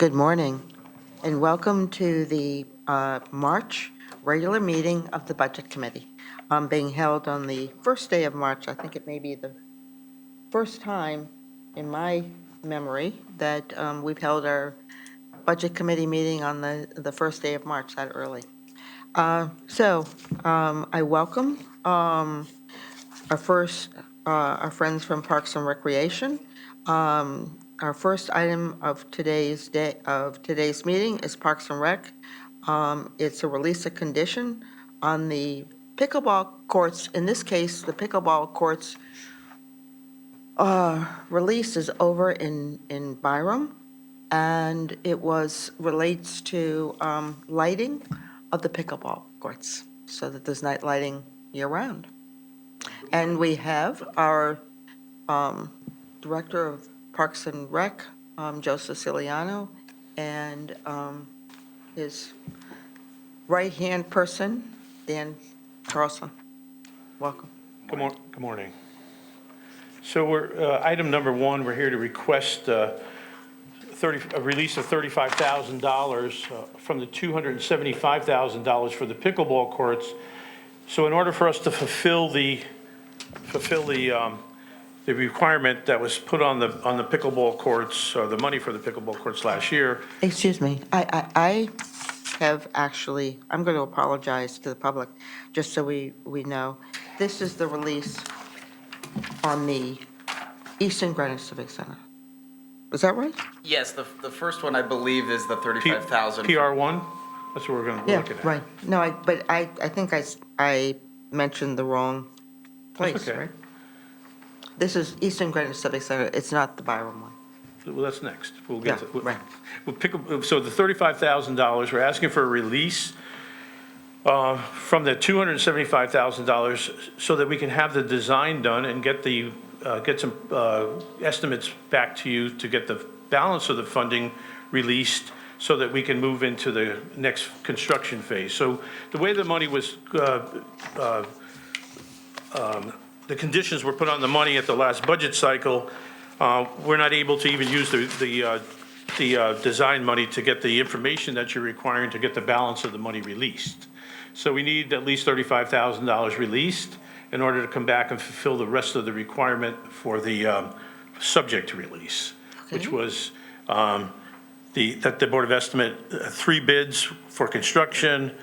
Good morning, and welcome to the March regular meeting of the Budget Committee, being held on the first day of March. I think it may be the first time in my memory that we've held our Budget Committee meeting on the first day of March that early. I welcome our friends from Parks and Recreation. Our first item of today's meeting is Parks and Rec. It's a release of condition on the pickleball courts. In this case, the pickleball courts release is over in Byram, and it relates to lighting of the pickleball courts so that there's night lighting year-round. And we have our Director of Parks and Rec, Joe Siciliano, and his right-hand person, Dan Carlson. Welcome. Good morning. So we're, item number one, we're here to request a release of $35,000 from the $275,000 for the pickleball courts. So in order for us to fulfill the requirement that was put on the pickleball courts, or the money for the pickleball courts last year. Excuse me, I have actually, I'm going to apologize to the public, just so we know. This is the release on the Eastern Greenwich Civic Center. Is that right? Yes, the first one I believe is the 35,000. PR1? That's what we're going to be looking at. Right. No, but I think I mentioned the wrong place, That's okay. right? This is Eastern Greenwich Civic Center. It's not the Byram one. Well, that's next. We'll get Yeah, to right. We'll pick up, so the $35,000, we're asking for a release from the $275,000 so that we can have the design done and get some estimates back to you to get the balance of the funding released so that we can move into the next construction phase. So the way the money was, the conditions were put on the money at the last budget cycle, we're not able to even use the design money to get the information that you're requiring to get the balance of the money released. So we need at least $35,000 released in order to come back and fulfill the rest of the requirement for the subject to release, which was that the Board of Estimate, 3 bids for construction,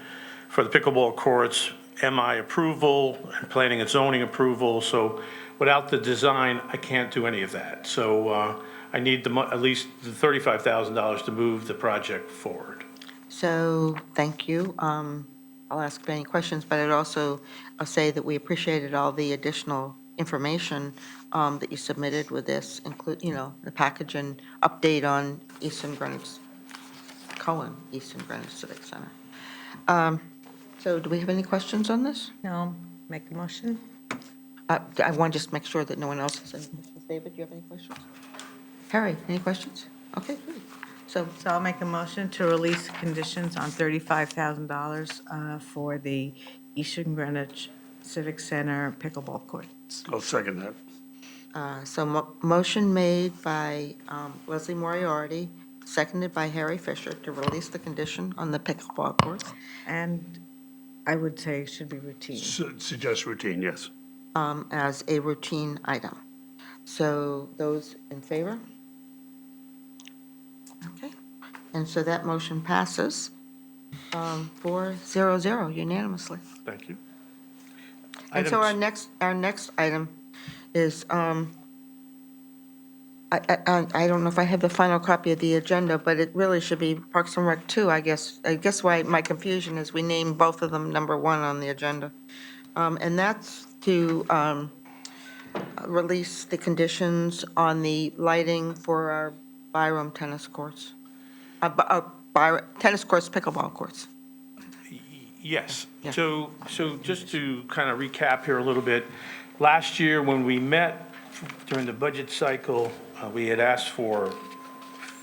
for the pickleball courts, MI approval, and planning and zoning approval. So without the design, I can't do any of that. So I need at least the $35,000 to move the project forward. So, thank you. I'll ask any questions, but I'd also say that we appreciated all the additional information that you submitted with this, include, the package and update on Eastern Greenwich Civic Center. So do we have any questions on this? No, make a motion. I want to just make sure that no one else has any questions. David, do you have any questions? Harry, any questions? Okay, good. So I'll make a motion to release conditions on $35,000 for the Eastern Greenwich Civic Center pickleball courts. I'll second that. motion made by Leslie Moriarty, seconded by Harry Fisher to release the condition on the pickleball courts And I would say it should be routine. Suggest routine, yes. as a routine item. So those in favor? Okay. And so that motion passes 4-0-0 unanimously. Thank you. And so our next item is, I don't know if I have the final copy of the agenda, but it really should be Parks and Rec 2, I guess. I guess why my confusion is we named both of them number 1 on the agenda. And that's to release the conditions on the lighting for our Byram tennis courts. Tennis courts, pickleball courts. Yes. Yeah. So just to kind of recap here a little bit, last year when we met during the budget cycle, we had asked for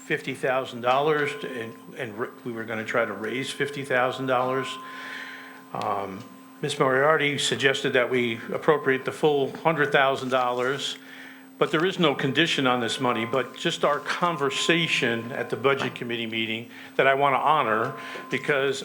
$50,000 and we were going to try to raise $50,000. Ms. Moriarty suggested that we appropriate the full $100,000. but there is no condition on this money, but just our conversation at the Budget Committee meeting that I want to honor, because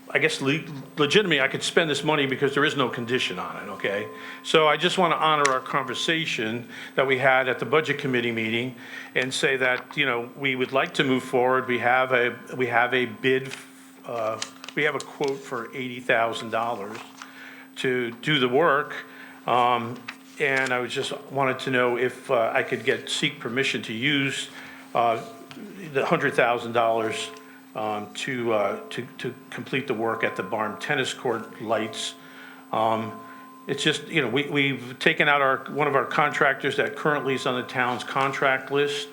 I guess legitimately, I could spend this money because there is no condition on it, okay? So I just want to honor our conversation that we had at the Budget Committee meeting and say that, you know, we would like to move forward. We have a bid, we have a quote for $80,000 to do the work. And I wanted to know if I could seek permission to use the $100,000 to complete the work at the Barn Tennis Court lights. It's just, you know, we've taken out one of our contractors that currently is on the town's contract list.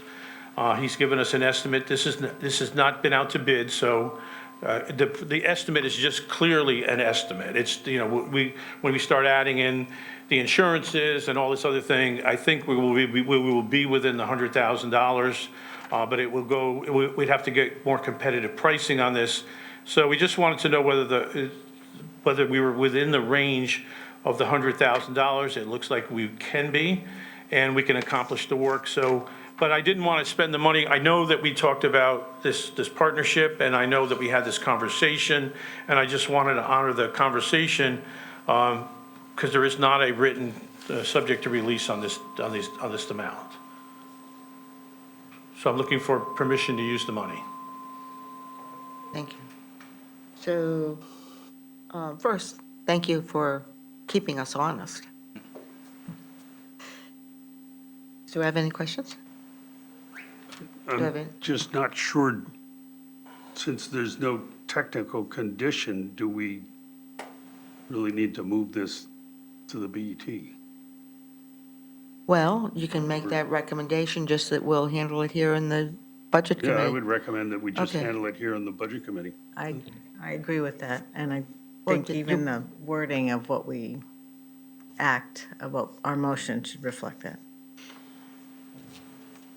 He's given us an estimate. This has not been out to bid, so the estimate is just clearly an estimate. It's, you know, when we start adding in the insurances and all this other thing, I think we will be within the $100,000. But we'd have to get more competitive pricing on this. So we just wanted to know whether we were within the range of the $100,000. It looks like we can be, and we can accomplish the work. So, but I didn't want to spend the money. I know that we talked about this partnership, and I know that we had this conversation, and I just wanted to honor the conversation because there is not a written subject to release on this amount. So I'm looking for permission to use the money. Thank you. So, first, thank you for keeping us honest. Do we have any questions? Do you have any? I'm just not sure, since there's no technical condition, do we really need to move this to the BET? Well, you can make that recommendation, just that we'll handle it here in the Budget Yeah, I Committee. would recommend that we just Okay. handle it here in the Budget Committee. I agree with that, and I Well, think you- even the wording of what we about our motion should reflect that.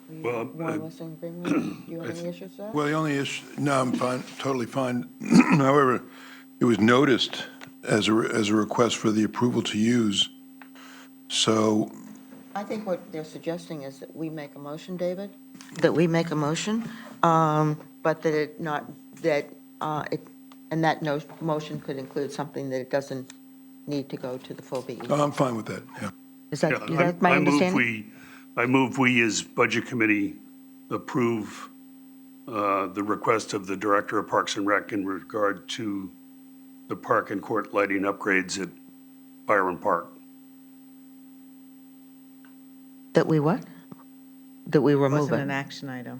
Well, More or less in agreement? Do you have any issues with that? Well, the only issue, no, I'm fine, totally fine. However, it was noticed as a request for the approval to use. So, I think what they're suggesting is that we make a motion, David, that we make a motion, but that it not, that it, and that no motion could include something that it doesn't need to go to the full BE. I'm fine with that, yeah. Is Yeah, that my understanding? I move we as Budget Committee approve the request of the Director of Parks and Rec in regard to the park and court lighting upgrades at Byron Park. That we what? That we It remove wasn't an it? action item.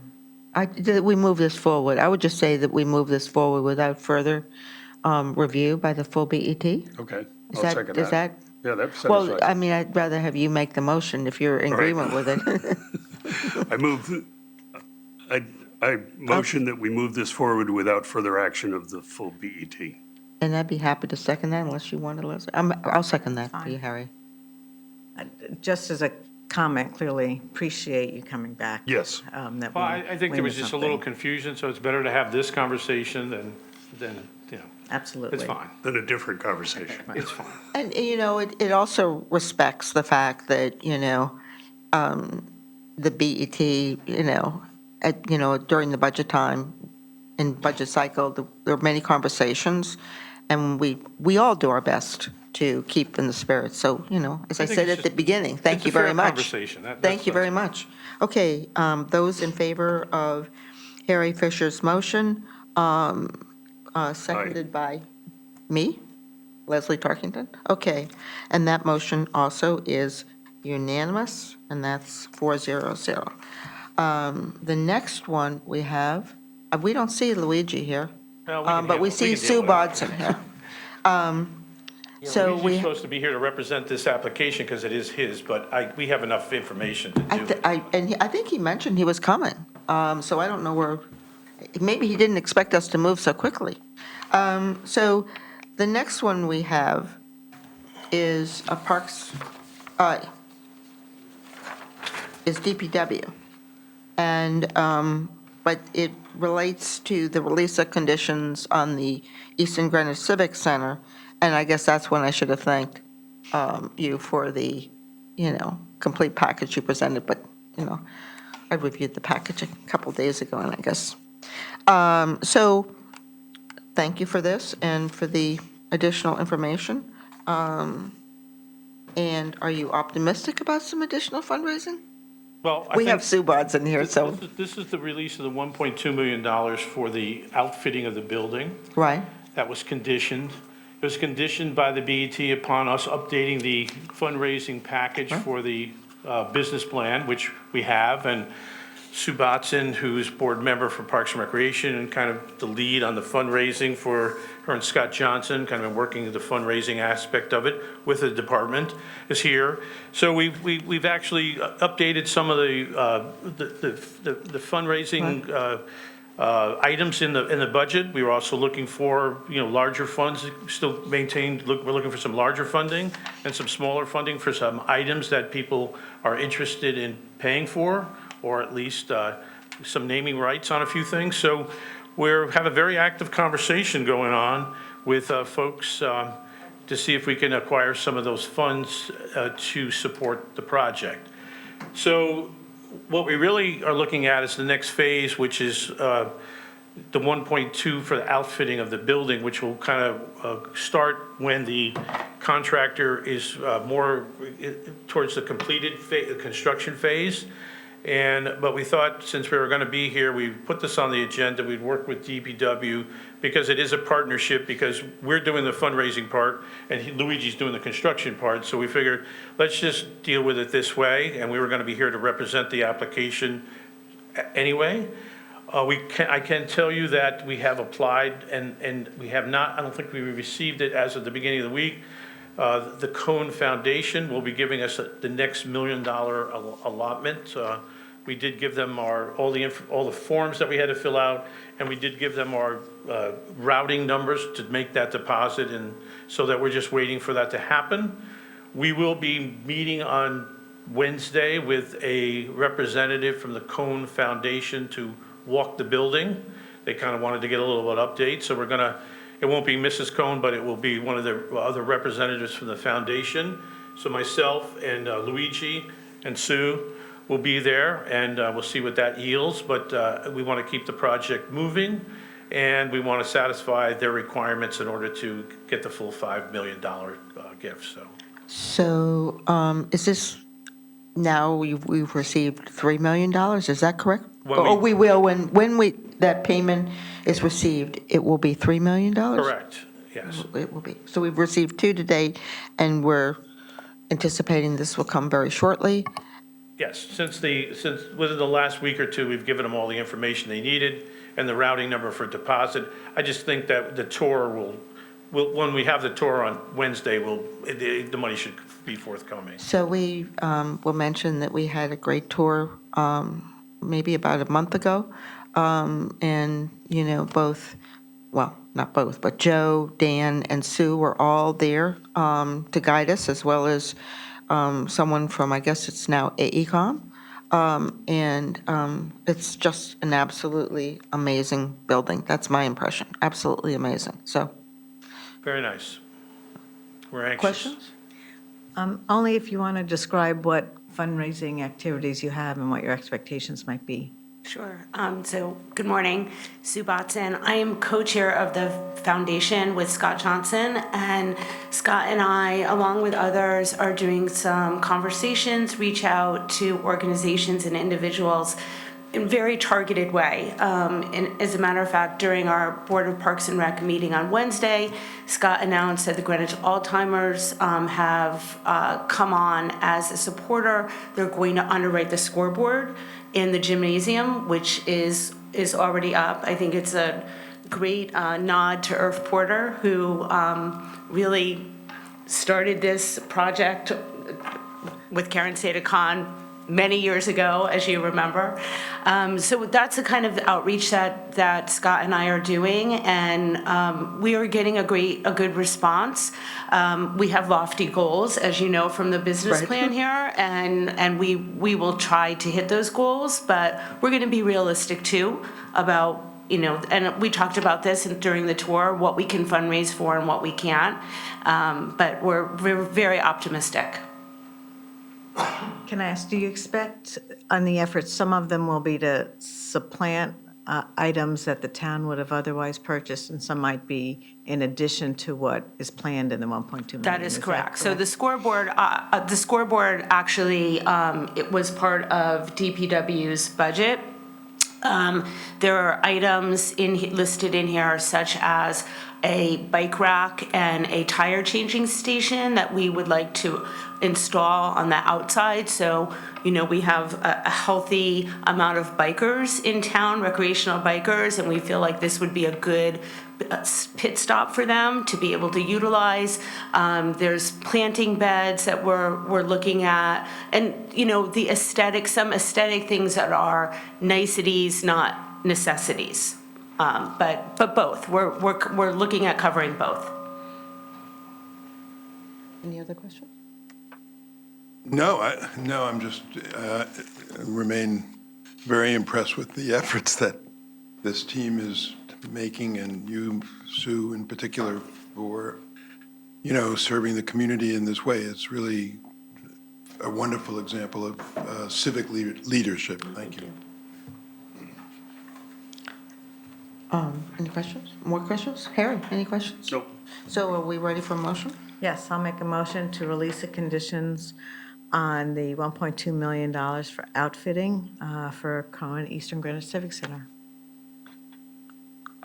That we move this forward. I would just say that we move this forward without further review by the full BET. Is Okay, I'll that- second is that. Yeah, that Well, satisfies. I mean, I'd rather have you make the motion if you're in All right. agreement with it. I move, I motion that we move this forward without further action of the full BET. And I'd be happy to second that unless you want to listen. I'll second that for you, Harry. Just as a comment, clearly appreciate you coming back. Yes. That Well, we- I think we there was knew just a little something. confusion, so it's better to have this conversation than, you know, Absolutely. it's fine. Then a different conversation. It's fine. And, you know, it also respects the fact that, you know, the BET, during the budget time and budget cycle, there are many conversations, and we all do our best to keep in the spirit. So, you know, as I think said it's at the just- beginning, thank it's a you very fair much. conversation. Thank you very much. Okay, those in favor of Harry Fisher's motion, seconded by me, Leslie Tarkington? Okay, and that motion also is unanimous, and that's 400. The next one we have, we don't see Luigi here, No, we can but we handle- see can Sue deal with it. Bodson here. So He's we, supposed to be here to represent this application because it is his, but we have enough information to do it. I think he mentioned he was coming, so I don't know where, maybe he didn't expect us to move so quickly. So the next one we have is a Parks, is DPW. And, but it relates to the release of conditions on the Eastern Greenwich Civic Center, and I guess that's when I should have thanked you for the, complete package you presented, but, you know, I reviewed the package a couple days ago, and I guess. So, thank you for this and for the additional information. And are you optimistic about some additional fundraising? Well, I We think have Subots in here, so, this is the release of the $1.2 million for the outfitting of the building. right, That was conditioned. It was conditioned by the BET upon us updating the fundraising package for the business plan, which we have, and Sue Botson, who's board member for Parks and Recreation and kind of the lead on the fundraising for her, and Scott Johnson, kind of been working the fundraising aspect of it with the department, is here. So we've actually updated some of the fundraising items in the budget. We were also looking for, larger funds, still maintained, we're looking for some larger funding and some smaller funding for some items that people are interested in paying for, or at least some naming rights on a few things. So we have a very active conversation going on with folks to see if we can acquire some of those funds to support the project. So what we really are looking at is the next phase, which is the 1.2 for the outfitting of the building, which will kind of start when the contractor is more towards the completed construction phase. But we thought, since we were going to be here, we put this on the agenda, we'd work with DPW, because it is a partnership, because we're doing the fundraising part, and Luigi's doing the construction part, so we figured, let's just deal with it this way, and we were going to be here to represent the application anyway. I can tell you that we have applied, and we have not, I don't think we received it as of the beginning of the week. The Cone Foundation will be giving us the next $1 million allotment. We did give them all the forms that we had to fill out, and we did give them our routing numbers to make that deposit, and so that we're just waiting for that to happen. We will be meeting on Wednesday with a representative from the Cone Foundation to walk the building. They kind of wanted to get a little bit of update, so it won't be Mrs. Cone, but it will be one of the other representatives from the foundation. So myself and Luigi and Sue will be there, and we'll see what that yields. But we want to keep the project moving, and we want to satisfy their requirements in order to get the full $5 million gift, so. So, is this, now we've received $3 million, is that correct? Or we will, when that payment is received, it will be $3 million? Correct, yes. It will be. So we've received 2 to date, and we're anticipating this will come very shortly. Yes, since within the last week or two, we've given them all the information they needed and the routing number for deposit. I just think that the tour will when we have the tour on Wednesday, the money should be forthcoming. So we will mention that we had a great tour maybe about a month ago. And, not both, but Joe, Dan, and Sue were all there to guide us, as well as someone from, I guess it's now AECom. And it's just an absolutely amazing building. That's my impression. Absolutely amazing. So, Very nice. We're anxious. questions? Only if you want to describe what fundraising activities you have and what your expectations might be. Sure. So, good morning, Sue Botson. I am co-chair of the foundation with Scott Johnson, and Scott and I, along with others, are doing some conversations, reach out to organizations and individuals in a very targeted way. And as a matter of fact, during our Board of Parks and Rec meeting on Wednesday, Scott announced that the Greenwich Alzheimer's have come on as a supporter. They're going to underwrite the scoreboard in the gymnasium, which is already up. I think it's a great nod to Irv Porter, who really started this project with Karen Sata-Khan many years ago, as you remember. So that's the kind of outreach that Scott and I are doing, and we are getting a good response. We have lofty goals, as you know, from the business Right. plan here, and we will try to hit those goals, but we're going to be realistic too about, and we talked about this during the tour, what we can fundraise for and what we can't, but we're very optimistic. Can I ask, do you expect on the efforts, some of them will be to supplant items that the town would have otherwise purchased, and some might be in addition to what is planned in the 1.2 million? That is correct. So the scoreboard actually, it was part of DPW's budget. There are items listed in here such as a bike rack and a tire changing station that we would like to install on the outside. So, we have a healthy amount of bikers in town, recreational bikers, and we feel like this would be a good pit stop for them to be able to utilize. There's planting beds that we're looking at, and the aesthetic, some aesthetic things that are niceties, not necessities. But both. We're looking at covering both. Any other questions? No, I'm just, remain very impressed with the efforts that this team is making, and you, Sue, in particular, for, serving the community in this way. It's really a wonderful example of civic leadership. Thank you. Any questions? More questions? Harry, any questions? Nope. So are we ready for a motion? Yes, I'll make a motion to release the conditions on the $1.2 million for outfitting for Cohen Eastern Greenwich Civic Center.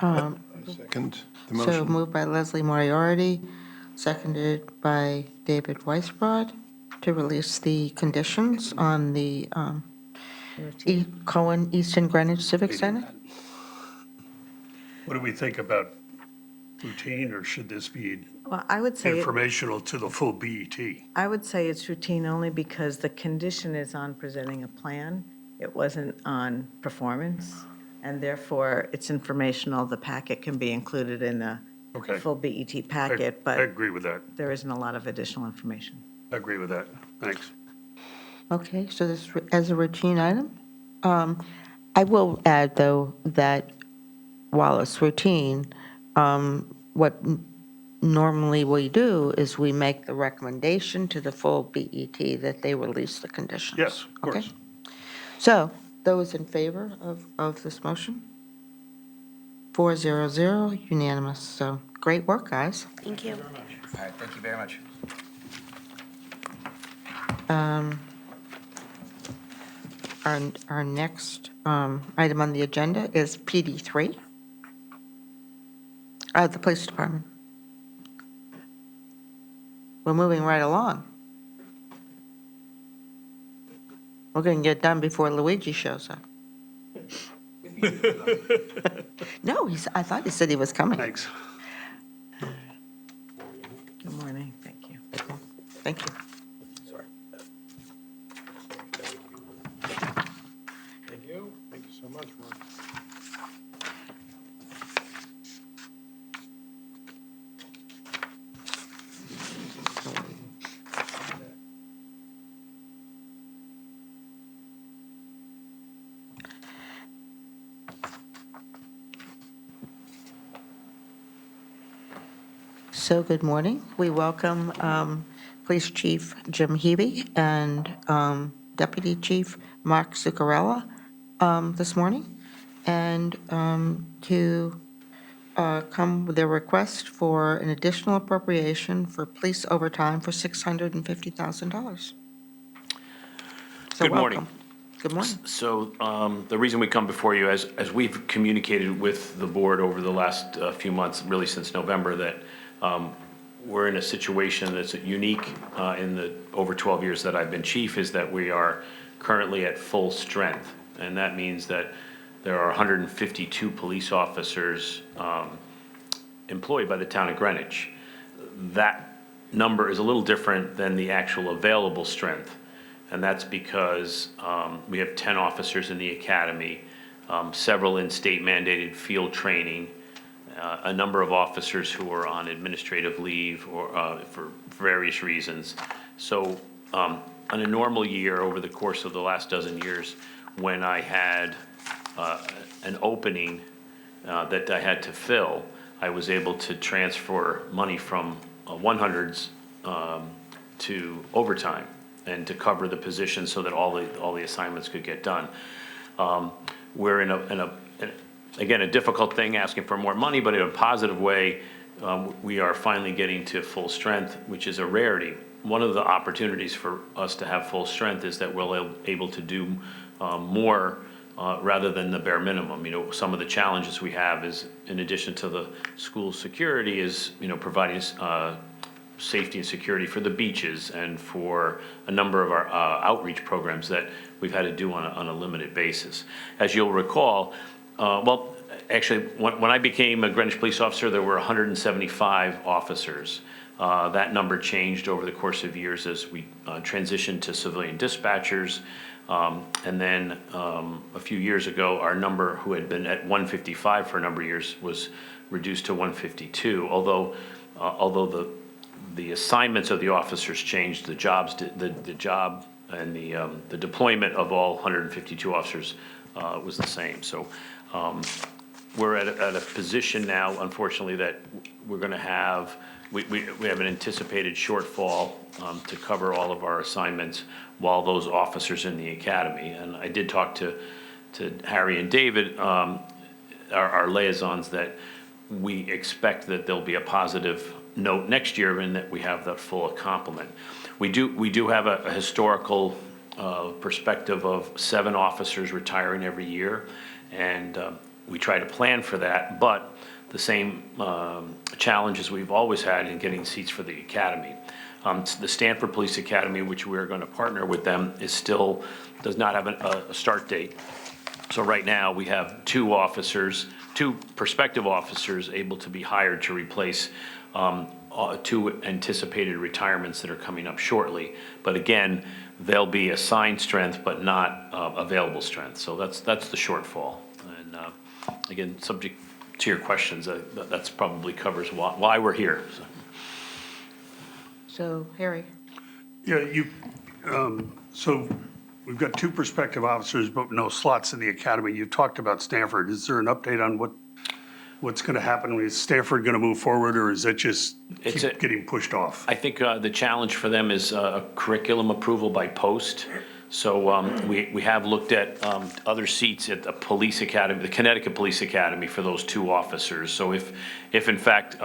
Second, the So motion. moved by Leslie Moriarty, seconded by David Weisbrod, to release the conditions on the Cohen Eastern Greenwich Civic Center. What do we think about routine, or should this be Well, I would say, informational to the full BET? I would say it's routine only because the condition is on presenting a plan. It wasn't on performance, and therefore it's informational. The packet can be included in the Okay. full BET I packet, I but agree with that. there isn't a lot of additional information. I agree with that. Thanks. Okay, so this, as a routine item. I will add, though, that while it's routine, what normally we do is we make the recommendation to the full BET that they release the conditions. Yes, of Okay? course. So, those in favor of this motion? 400, unanimous. So, great work, guys. Thank you. All right, thank you very much. Our next item on the agenda is PD3, the police department. We're moving right along. We're going to get done before Luigi shows up. No, I thought he said he was coming. Thanks. Good morning, thank you. Thank you. Thank you. Thank you so much, Mark. So, good morning. We welcome Police Chief Jim Hebe and Deputy Chief Mark Zuccarella this morning, and to come with a request for an additional appropriation for police overtime for $650,000. So Good morning. welcome. Good morning. So the reason we come before you, as we've communicated with the board over the last few months, really since November, that we're in a situation that's unique in the over 12 years that I've been chief, is that we are currently at full strength. And that means that there are 152 police officers employed by the town of Greenwich. That number is a little different than the actual available strength. And that's because we have 10 officers in the academy, several in state mandated field training, a number of officers who are on administrative leave or for various reasons. So on a normal year, over the course of the last dozen years, when I had an opening that I had to fill, I was able to transfer money from 100s to overtime. and to cover the position so that all the assignments could get done. We're in again, a difficult thing, asking for more money, but in a positive way, we are finally getting to full strength, which is a rarity. One of the opportunities for us to have full strength is that we're able to do more rather than the bare minimum. You know, some of the challenges we have is, in addition to the school security, is, you know, providing safety and security for the beaches and for a number of our outreach programs that we've had to do on a limited basis. As you'll recall, well, actually, when I became a Greenwich police officer, there were 175 officers. That number changed over the course of years as we transitioned to civilian dispatchers. And then a few years ago, our number, who had been at 155 for a number of years, was reduced to 152. Although the assignments of the officers changed, the job and the deployment of all 152 officers was the same. So we're at a position now, unfortunately, that we're going to have, we have an anticipated shortfall to cover all of our assignments while those officers in the academy. And I did talk to Harry and David, our liaisons, that we expect that there'll be a positive note next year and that we have that full complement. We do have a historical perspective of 7 officers retiring every year, and we try to plan for that, but the same challenges we've always had in getting seats for the academy. The Stanford Police Academy, which we're going to partner with them, does not have a start date. So right now, we have 2 prospective officers able to be hired to replace 2 anticipated retirements that are coming up shortly. But again, they'll be assigned strength, but not available strength. So that's the shortfall. And again, subject to your questions, that's probably covers why we're here. So, Harry? Yeah, so we've got 2 prospective officers, but no slots in the academy. You talked about Stanford. Is there an update on what's going to happen? Is Stanford going to move forward, or is it just getting pushed off? I think the challenge for them is a curriculum approval by post. So we have looked at other seats at the police academy, the Connecticut Police Academy, for those 2 officers. So if in fact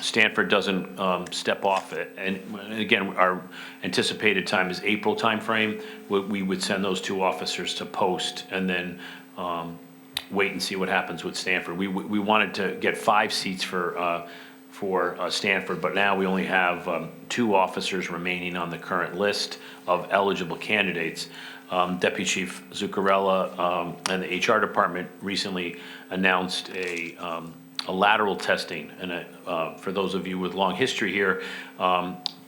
Stanford doesn't step off it, and again, our anticipated time is April timeframe, we would send those 2 officers to post and then wait and see what happens with Stanford. We wanted to get 5 seats for Stanford, but now we only have 2 officers remaining on the current list of eligible candidates. Deputy Chief Zuccarella and the HR department recently announced a lateral testing, and for those of you with long history here,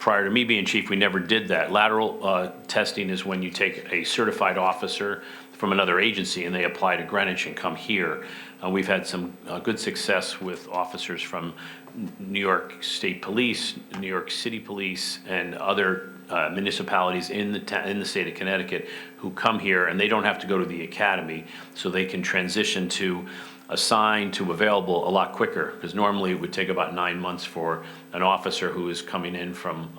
prior to me being chief, we never did that. Lateral testing is when you take a certified officer from another agency and they apply to Greenwich and come here. We've had some good success with officers from New York State Police, New York City Police, and other municipalities in the state of Connecticut who come here, and they don't have to go to the academy, so they can transition to assigned to available a lot quicker, because normally it would take about 9 months for an officer who is coming in from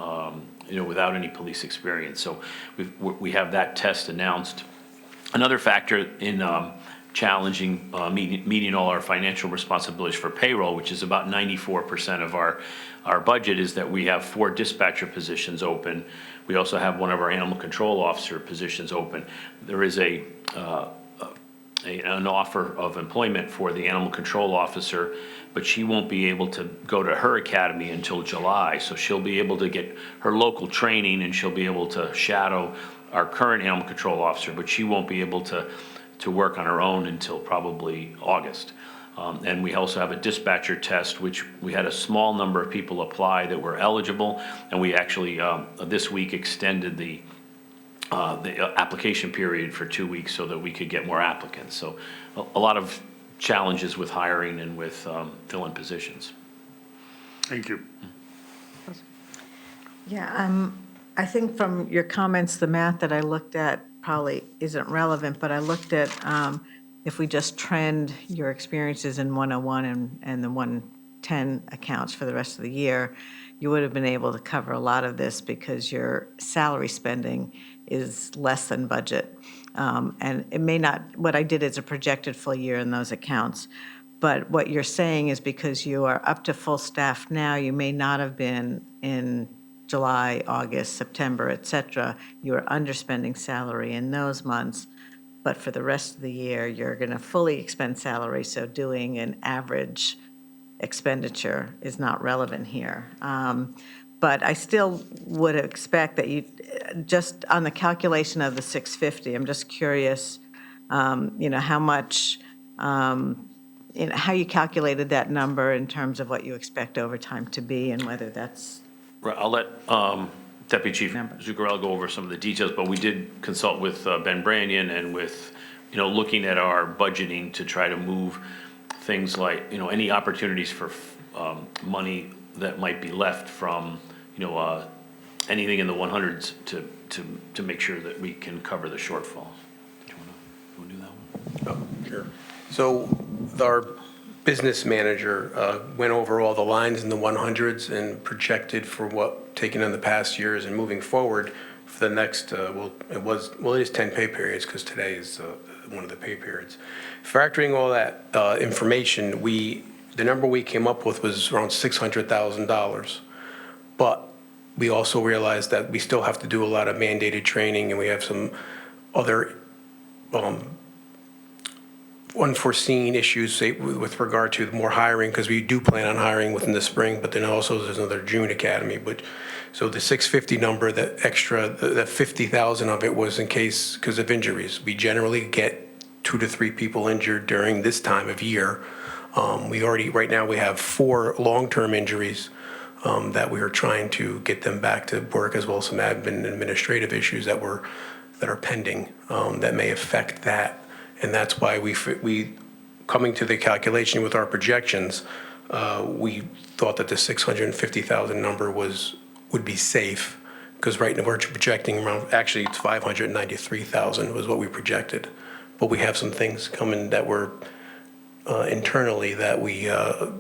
without any police experience. So we have that test announced. Another factor in challenging meeting all our financial responsibilities for payroll, which is about 94% of our budget, is that we have 4 dispatcher positions open. We also have one of our animal control officer positions open. There is an offer of employment for the animal control officer, but she won't be able to go to her academy until July. So she'll be able to get her local training, and she'll be able to shadow our current animal control officer, but she won't be able to work on her own until probably August. And we also have a dispatcher test, which we had a small number of people apply that were eligible, and we actually this week extended the application period for 2 weeks so that we could get more applicants. So a lot of challenges with hiring and with filling positions. Thank you. Yeah, I think from your comments, the math that I looked at probably isn't relevant, but I looked at if we just trend your experiences in 101 and the 110 accounts for the rest of the year, you would have been able to cover a lot of this because your salary spending is less than budget. And it may not, what I did is a projected full year in those accounts. But what you're saying is because you are up to full staff now, you may not have been in July, August, September, et cetera. You are underspending salary in those months. But for the rest of the year, you're going to fully expend salary, so doing an average expenditure is not relevant here. But I still would expect that you, just on the calculation of the 650, I'm just curious, how much, how you calculated that number in terms of what you expect overtime to be and whether that's, Right, I'll let Deputy Chief Zuccarello go over some of the details, but we did consult with Ben Branyan and with, looking at our budgeting to try to move things like, any opportunities for money that might be left from, anything in the 100s to make sure that we can cover the shortfall. Do you want to do that one? Sure. So our business manager went over all the lines in the 100s and projected for what taken in the past years and moving forward for the next, it is 10 pay periods because today is one of the pay periods. Factoring all that information, the number we came up with was around $600,000. But we also realized that we still have to do a lot of mandated training and we have some other unforeseen issues, say, with regard to more hiring, because we do plan on hiring within the spring, but then also there's another June academy. But so the 650 number, that extra, that 50,000 of it was in case because of injuries. We generally get 2 to 3 people injured during this time of year. Right now we have 4 long-term injuries that we are trying to get them back to work, as well as some admin and administrative issues that are pending that may affect that. And that's why we coming to the calculation with our projections, we thought that the 650,000 number would be safe, because right now we're projecting around, actually it's 593,000 was what we projected. But we have some things coming that were internally that we are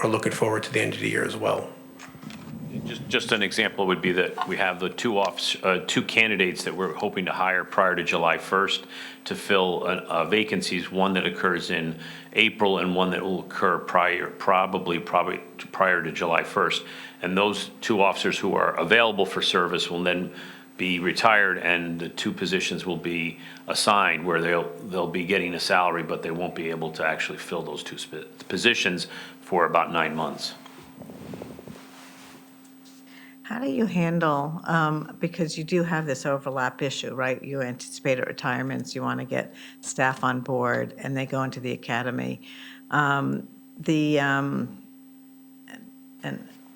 looking forward to the end of the year as well. Just an example would be that we have the two candidates that we're hoping to hire prior to July 1st to fill vacancies, one that occurs in April and one that will occur probably prior to July 1st. And those 2 officers who are available for service will then be retired, and the 2 positions will be assigned where they'll be getting a salary, but they won't be able to actually fill those 2 positions for about 9 months. how do you handle, because you do have this overlap issue, right? You anticipate retirements, you want to get staff on board, and they go into the academy. And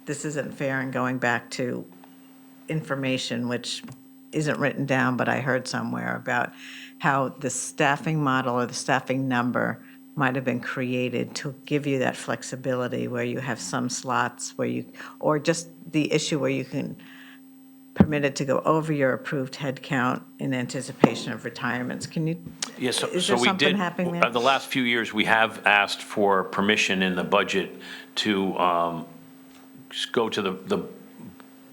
this isn't fair in going back to information which isn't written down, but I heard somewhere about how the staffing model or the staffing number might have been created to give you that flexibility where you have some slots where you, or just the issue where you can permit it to go over your approved head count in anticipation of retirements. Can you, Yes, is so there we something did, happening there? the last few years, we have asked for permission in the budget to just go to the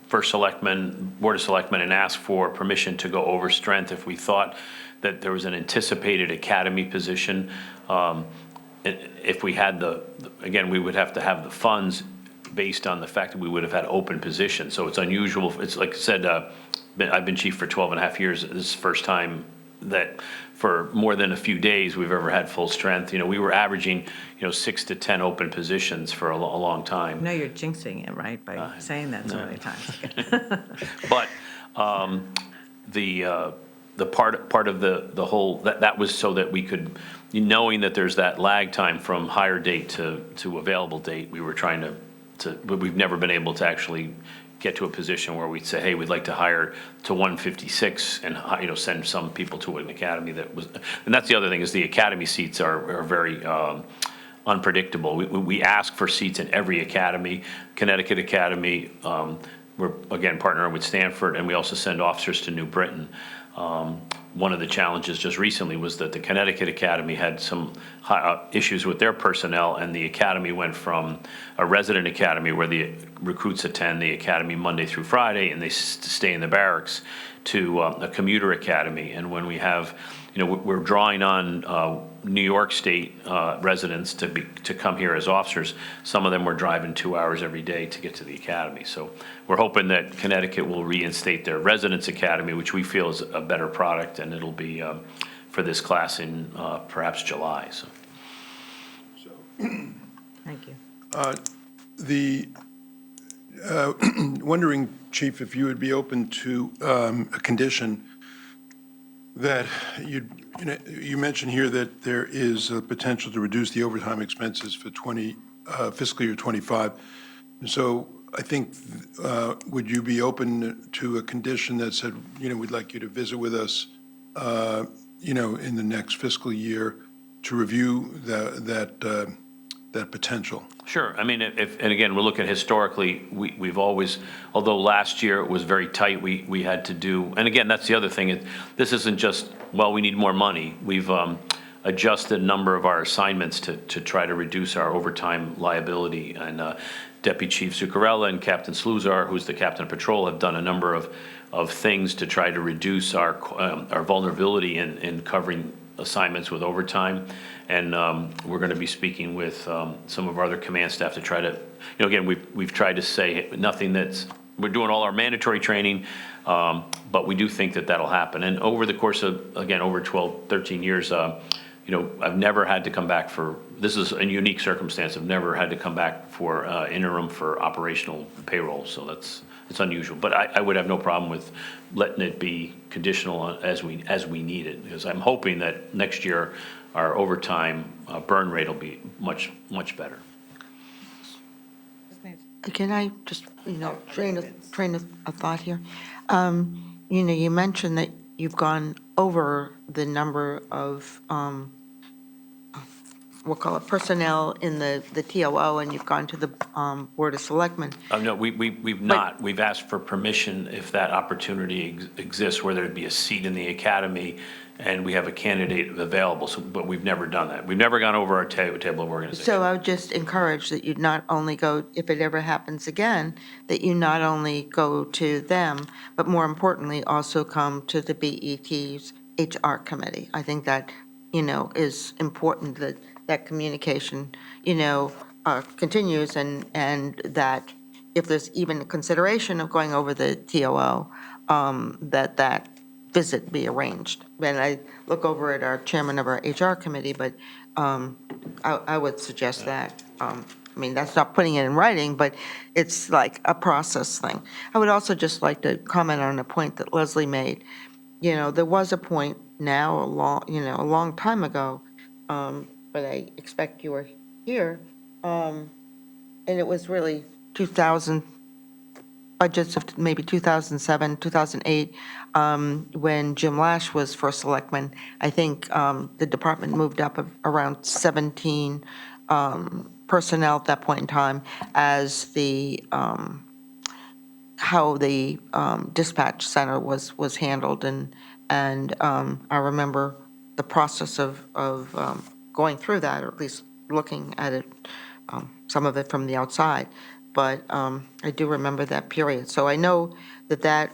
Board of Selectmen, and ask for permission to go over strength if we thought that there was an anticipated academy position. If we had again, we would have to have the funds based on the fact that we would have had open positions. So it's unusual. It's like I said, I've been chief for 12 and a half years. This is the first time that for more than a few days we've ever had full strength. We were averaging, 6 to 10 open positions for a long time. No, you're jinxing it, right, by saying that so many times. But the part of the whole, that was so that we could, knowing that there's that lag time from hire date to available date, we were trying but we've never been able to actually get to a position where we'd say, hey, we'd like to hire to 156 and, send some people to an academy that was, and that's the other thing, is the academy seats are very unpredictable. We ask for seats in every academy. Connecticut Academy, we're again partnering with Stanford, and we also send officers to New Britain. one of the challenges just recently was that the Connecticut Academy had some issues with their personnel, and the academy went from a resident academy where the recruits attend the academy Monday through Friday, and they stay in the barracks, to a commuter academy. And when we have, we're drawing on New York State residents to come here as officers. Some of them were driving 2 hours every day to get to the academy. So we're hoping that Connecticut will reinstate their residence academy, which we feel is a better product, and it'll be for this class in perhaps July. So. Thank you. Wondering, Chief, if you would be open to a condition that you mentioned here that there is a potential to reduce the overtime expenses for fiscal year '25. So I think, would you be open to a condition that said, we'd like you to visit with us, in the next fiscal year to review that potential? Sure. I mean, and again, we're looking historically, we've always, although last year it was very tight, we had to do, and again, that's the other thing, this isn't just, well, we need more money. We've adjusted a number of our assignments to try to reduce our overtime liability. And Deputy Chief Zuccarella and Captain Sluzar, who's the captain of patrol, have done a number of things to try to reduce our vulnerability in covering assignments with overtime. And we're going to be speaking with some of our other command staff to try to, again, we've tried to say nothing we're doing all our mandatory training, but we do think that that'll happen. And over the course of, again, over 12, 13 years, I've never had to come back this is a unique circumstance. I've never had to come back for interim for operational payroll. So it's unusual, but I would have no problem with letting it be conditional as we need it, because I'm hoping that next year our overtime burn rate will be much, much better. Can I just, train a thought here? You mentioned that you've gone over the number of, we'll call it personnel in the TOO, and you've gone to the Board of Selectmen. No, we've not. We've asked for permission if that opportunity exists, whether it be a seat in the academy and we have a candidate available, but we've never done that. We've never gone over our table of organization. So I would just encourage that you not only go, if it ever happens again, that you not only go to them, but more importantly, also come to the BET's HR committee. I think that, is important, that communication, continues, and that if there's even a consideration of going over the TOO, that visit be arranged. And I look over at our chairman of our HR committee, but I would suggest that. That's not putting it in writing, but it's like a process thing. I would also just like to comment on a point that Leslie made. There was a point now, a long time ago, but I expect you were here, and it was really 2000, budgets of maybe 2007, 2008, when Jim Lash was first selectman. I think the department moved up around 17 personnel at that point in time as how the dispatch center was handled, and I remember the process of going through that, or at least looking at it, some of it from the outside. But I do remember that period. So I know that,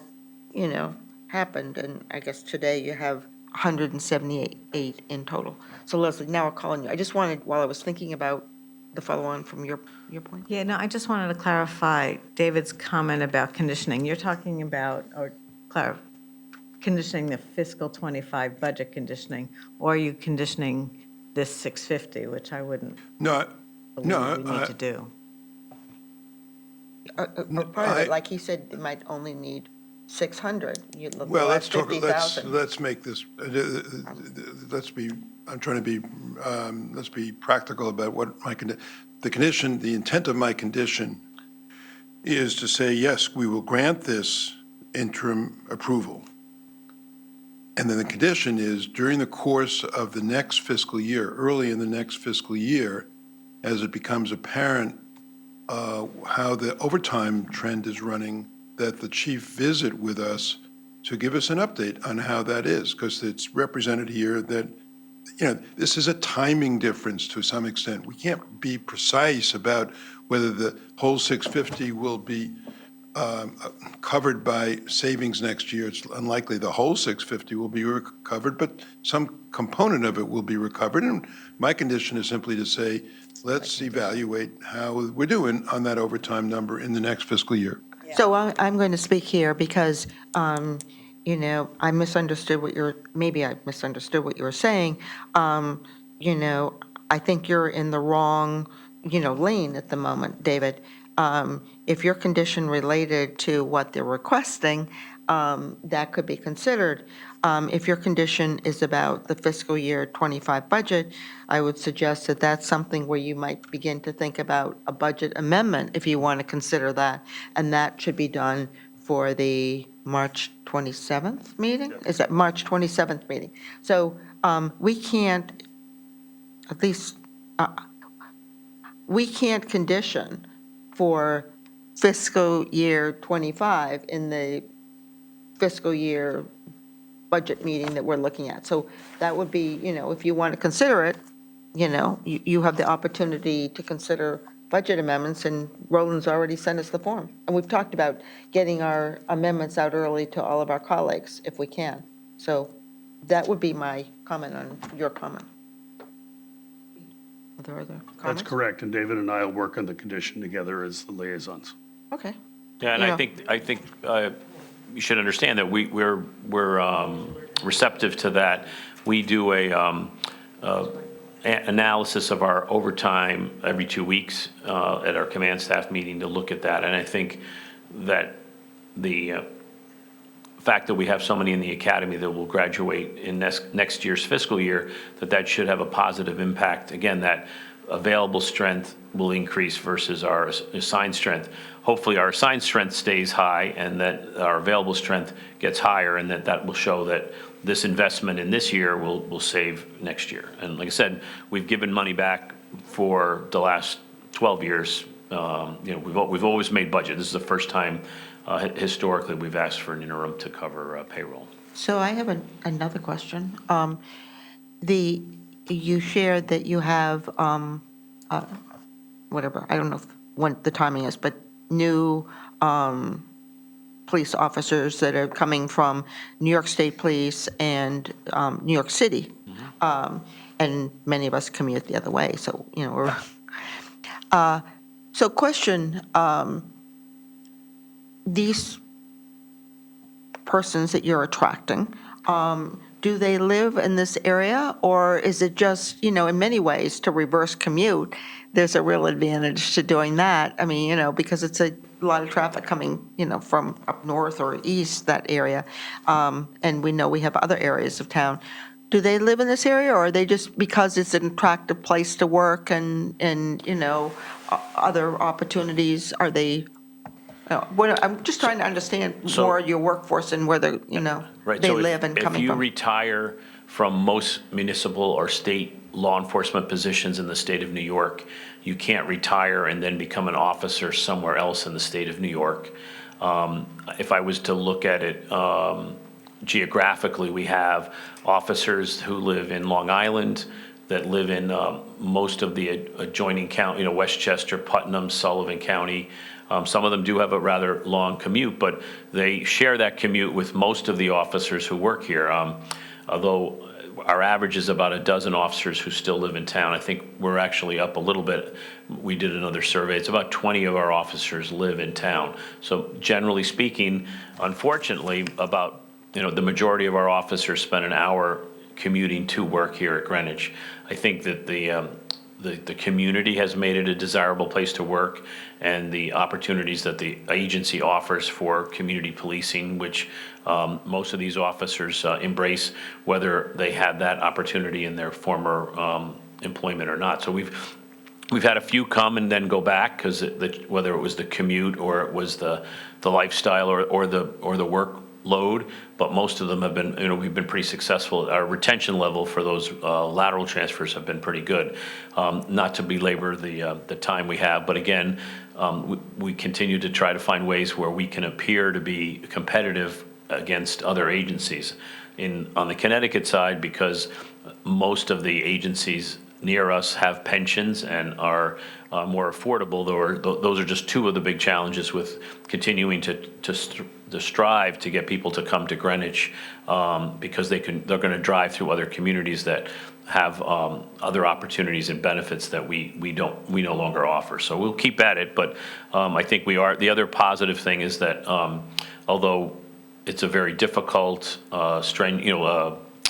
happened, and I guess today you have 178 in total. So Leslie, now I'll call on you. I just wanted, while I was thinking about the follow-on from your point. Yeah, no, I just wanted to clarify David's comment about conditioning. You're talking about, conditioning the fiscal '25 budget conditioning, or are you conditioning this 650, which I wouldn't believe we need to do? Part of it, like he said, you might only need 600. You look Well, at let's talk, 50,000. let's make this, let's be practical about what the intent of my condition is to say, yes, we will grant this interim approval. And then the condition is, during the course of the next fiscal year, early in the next fiscal year, as it becomes apparent how the overtime trend is running, that the chief visit with us to give us an update on how that is, because it's represented here that, this is a timing difference to some extent. We can't be precise about whether the whole 650 will be covered by savings next year. It's unlikely the whole 650 will be recovered, but some component of it will be recovered. And my condition is simply to say, let's evaluate how we're doing on that overtime number in the next fiscal year. So I'm going to speak here because, I misunderstood maybe I misunderstood what you were saying. I think you're in the wrong, lane at the moment, David. If your condition related to what they're requesting, that could be considered. If your condition is about the fiscal year '25 budget, I would suggest that that's something where you might begin to think about a budget amendment if you want to consider that. And that should be done for the March 27th meeting? Is that March 27th meeting? So we can't, at least, we can't condition for fiscal year '25 in the fiscal year budget meeting that we're looking at. So that would be, if you want to consider it, you have the opportunity to consider budget amendments, and Roland's already sent us the form. And we've talked about getting our amendments out early to all of our colleagues if we can. So that would be my comment on your comment. Are there other comments? That's correct, and David and I will work on the condition together as the liaisons. Okay. Yeah, and I think you should understand that we're receptive to that. We do analysis of our overtime every 2 weeks at our command staff meeting to look at that. And I think that the fact that we have so many in the academy that will graduate in next year's fiscal year, that should have a positive impact. Again, that available strength will increase versus our assigned strength. Hopefully our assigned strength stays high and that our available strength gets higher, and that will show that this investment in this year will save next year. And like I said, we've given money back for the last 12 years. We've always made budget. This is the first time historically we've asked for an interim to cover payroll. So I have another question. You shared that you have, whatever, I don't know when the timing is, but new police officers that are coming from New York State Police and New York City. And many of us commute the other way, so, we're... So question, these persons that you're attracting, do they live in this area, or is it just, in many ways, to reverse commute, there's a real advantage to doing that? I mean, because it's a lot of traffic coming, from up north or east, that area. And we know we have other areas of town. Do they live in this area, or are they just, because it's an attractive place to work and other opportunities, are they... I'm just trying to understand more your workforce and where they live and coming from. If you retire from most municipal or state law enforcement positions in the state of New York, you can't retire and then become an officer somewhere else in the state of New York. If I was to look at it geographically, we have officers who live in Long Island, that live in most of the adjoining county, Westchester, Putnam, Sullivan County. Some of them do have a rather long commute, but they share that commute with most of the officers who work here. Although our average is about a dozen officers who still live in town. I think we're actually up a little bit. We did another survey. It's about 20 of our officers live in town. So generally speaking, unfortunately, about the majority of our officers spend an hour commuting to work here at Greenwich. I think that the community has made it a desirable place to work, and the opportunities that the agency offers for community policing, which most of these officers embrace, whether they had that opportunity in their former employment or not. So we've had a few come and then go back because whether it was the commute or it was the lifestyle or the workload, but most of them have been, we've been pretty successful. Our retention level for those lateral transfers have been pretty good. Not to belabor the time we have, but again, we continue to try to find ways where we can appear to be competitive against other agencies. On the Connecticut side, because most of the agencies near us have pensions and are more affordable, those are just two of the big challenges with continuing to strive to get people to come to Greenwich, because they're going to drive through other communities that have other opportunities and benefits that we no longer offer. So we'll keep at it, but I think we are. The other positive thing is that although it's a very difficult,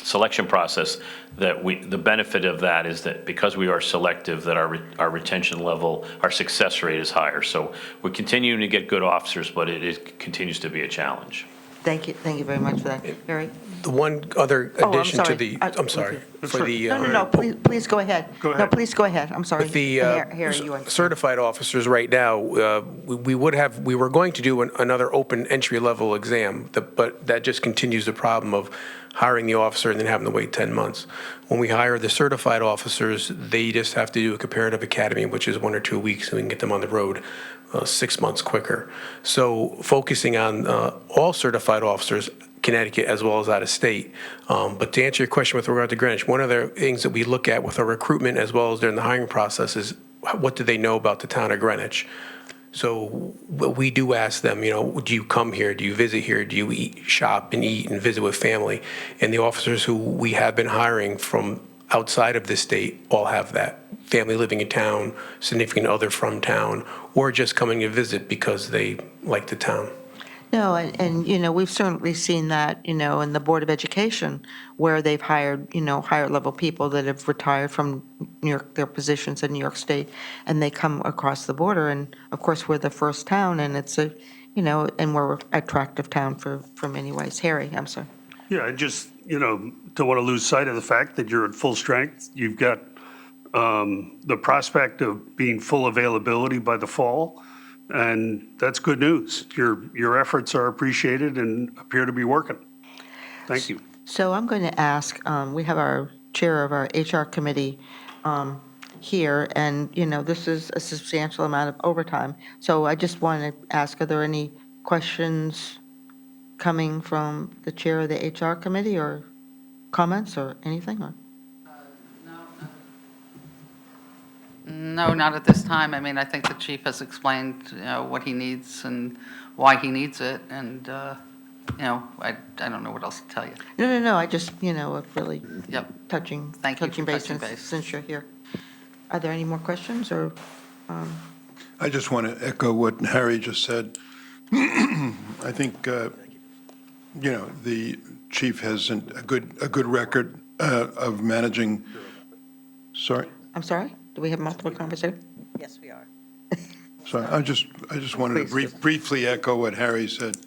selection process, that the benefit of that is that because we are selective, that our retention level, our success rate is higher. So we're continuing to get good officers, but it continues to be a challenge. Thank you very much for that. Harry? The one other Oh, I'm addition to sorry. the, I'm sorry, for the. No, please go ahead. Go ahead. No, please go ahead. I'm sorry. With the Harry, you want. certified officers right now, we were going to do another open entry-level exam, but that just continues the problem of hiring the officer and then having to wait 10 months. When we hire the certified officers, they just have to do a comparative academy, which is 1 or 2 weeks, and we can get them on the road 6 months quicker. So focusing on all certified officers, Connecticut as well as out of state. But to answer your question with regard to Greenwich, one of the things that we look at with our recruitment as well as during the hiring process is what do they know about the town of Greenwich? So we do ask them, do you come here? Do you visit here? Do you shop and eat and visit with family? And the officers who we have been hiring from outside of the state all have that. Family living in town, significant other from town, or just coming to visit because they like the town. No, and we've certainly seen that, in the Board of Education, where they've hired, higher level people that have retired from New York, their positions in New York State, and they come across the border, and of course, we're the first town, and it's and we're an attractive town for many ways. Harry, I'm sorry. Yeah, I just, don't want to lose sight of the fact that you're at full strength. You've got the prospect of being full availability by the fall, and that's good news. Your efforts are appreciated and appear to be working. Thank you. So I'm going to ask, we have our chair of our HR committee here, and, this is a substantial amount of overtime. So I just want to ask, are there any questions coming from the chair of the HR committee, or comments or anything? Or? No, not at this time. I mean, I think the chief has explained, what he needs and why he needs it, and, I don't know what else to tell you. No, I just, really Yep. touching Thank you for base touching since- base. since you're here. Are there any more questions, or? I just want to echo what Harry just said. I think, the chief has a good record of managing, sorry? I'm sorry? Do we have multiple conversations? Yes, we are. So I just wanted to briefly echo what Harry said,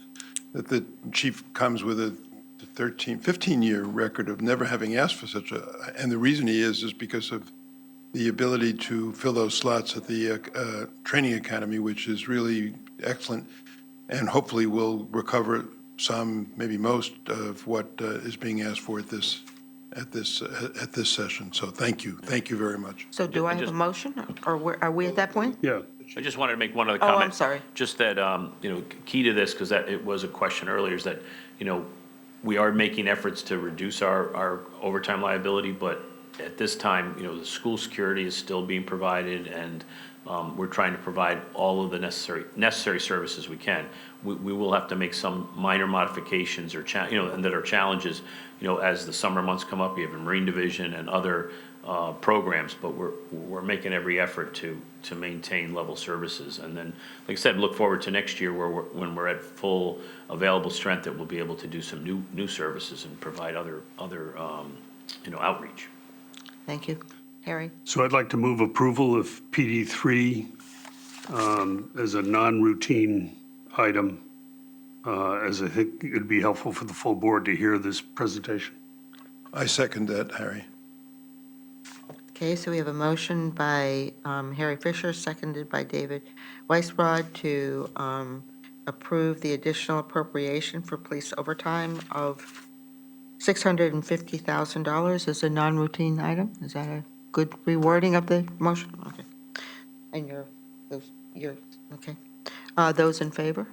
that the chief comes with a 15-year record of never having asked for such and the reason he is because of the ability to fill those slots at the training academy, which is really excellent, and hopefully will recover some, maybe most, of what is being asked for at this session. So thank you very much. So do I have a motion, or are we at that point? Yeah. I just wanted to make one other Oh, comment. I'm sorry. Just that, key to this, because it was a question earlier, is that, we are making efforts to reduce our overtime liability, but at this time, the school security is still being provided, and we're trying to provide all of the necessary services we can. We will have to make some minor modifications or, and that are challenges, as the summer months come up. We have a Marine Division and other programs, but we're making every effort to maintain level services. And then, like I said, look forward to next year when we're at full available strength, that we'll be able to do some new services and provide other outreach. Thank you. Harry? So I'd like to move approval of PD3 as a non-routine item, as I think it'd be helpful for the full board to hear this presentation. I second that, Harry. Okay, so we have a motion by Harry Fisher, seconded by David Weisbrod, to approve the additional appropriation for police overtime of $650,000 as a non-routine item. Is that a good rewording of the motion? Okay. And you're okay. Those in favor?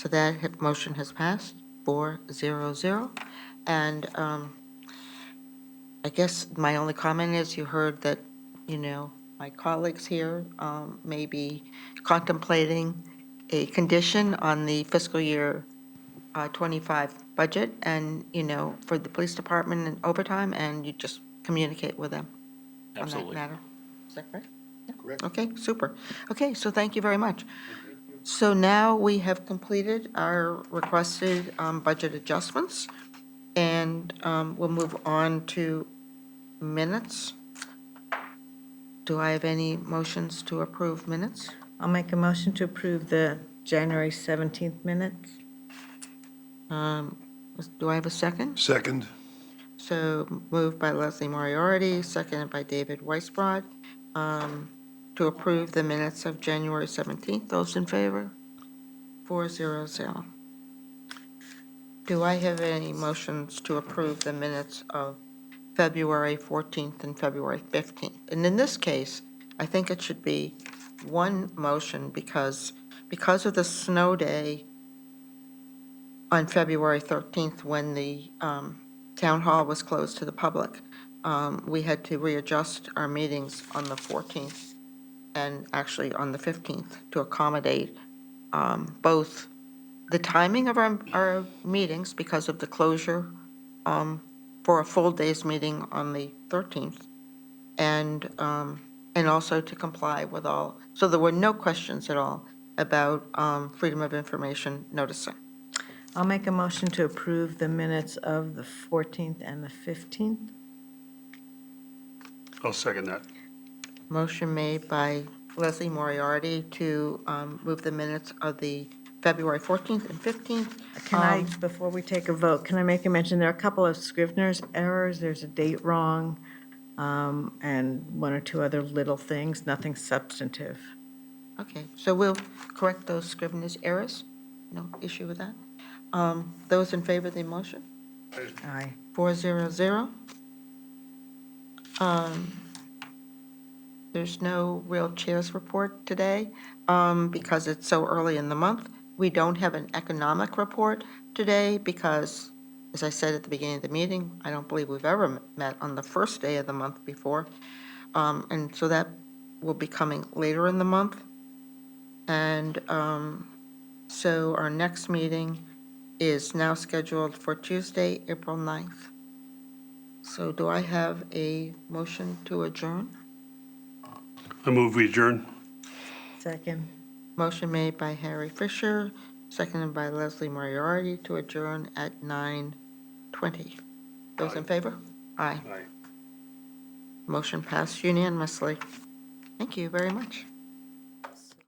So that motion has passed, 4-0-0. And I guess my only comment is you heard that, my colleagues here may be contemplating a condition on the fiscal year 25 budget and, for the police department and overtime, and you just communicate with them on that Absolutely. matter. Is that correct? Correct. Okay, super. Okay, so thank you very much. So now we have completed our requested budget adjustments, and we'll move on to minutes. Do I have any motions to approve minutes? I'll make a motion to approve the January 17th minutes. Do I have a second? Second? So moved by Leslie Moriarty, seconded by David Weisbrod, to approve the minutes of January 17th. Those in favor? 4-0-0. Do I have any motions to approve the minutes of February 14th and February 15th? And in this case, I think it should be one motion because of the snow day on February 13th, when the town hall was closed to the public, we had to readjust our meetings on the 14th and actually on the 15th to accommodate both the timing of our meetings because of the closure for a full day's meeting on the 13th, and also to comply with all, so there were no questions at all about freedom of information noticing. I'll make a motion to approve the minutes of the 14th and the 15th. I'll second that. Motion made by Leslie Moriarty to move the minutes of the February 14th and 15th. Can I, before we take a vote, can I make a mention? There are a couple of Scrivener's errors. There's a date wrong, and one or two other little things, nothing substantive. Okay, so we'll correct those Scrivener's errors. No issue with that. Those in favor of the motion? Aye. 4-0-0. There's no real chairs report today because it's so early in the month. We don't have an economic report today because, as I said at the beginning of the meeting, I don't believe we've ever met on the first day of the month before. And so that will be coming later in the month. And so our next meeting is now scheduled for Tuesday, April 9th. So do I have a motion to adjourn? I move we adjourn. Second. Motion made by Harry Fisher, seconded by Leslie Moriarty to adjourn at 9:20. Those in favor? Aye. Aye. Motion passed unanimously. Thank you very much.